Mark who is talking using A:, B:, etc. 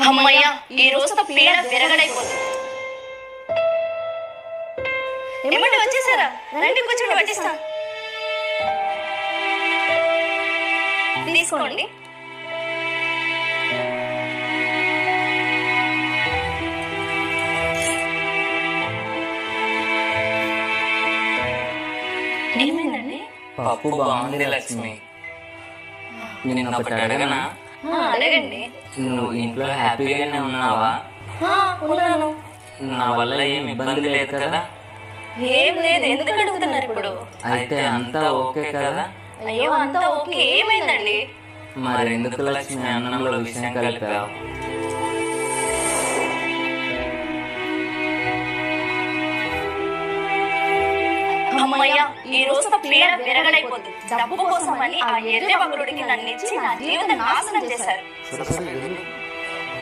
A: అమ్మయ్య, ఈ రోజుతో పీడ విరగడైపోతుంది. ఏమంటే వచ్చేసారా? రండి కూర్చొని వడ్డిస్తా. తీసుకోండి. ఏమైందండి?
B: పప్పు బాగుంది లక్ష్మి. నేను ఒకటి అడగనా?
A: అడగండి.
B: నువ్వు ఇంట్లో హ్యాపీగానే ఉన్నావా?
A: ఉన్నాను.
B: నా వల్ల ఏం ఇబ్బంది లేదు కదా?
A: ఏం లేదు. ఎందుకు అడుగుతున్నారు ఇప్పుడు?
B: అయితే అంతా ఓకే కదా?
A: అయ్యో, అంతా ఓకే. ఏమైందండి?
B: మరెందుకు లక్ష్మి అన్నంలో విషయం కలిపావు?
A: అమ్మయ్య, ఈ రోజుతో పీడ విరగడైపోతుంది. డబ్బు కోసం అని ఆ ఎర్ర వక్రుడికి నన్ను ఇచ్చి నా జీవితం నాశనం చేశారు.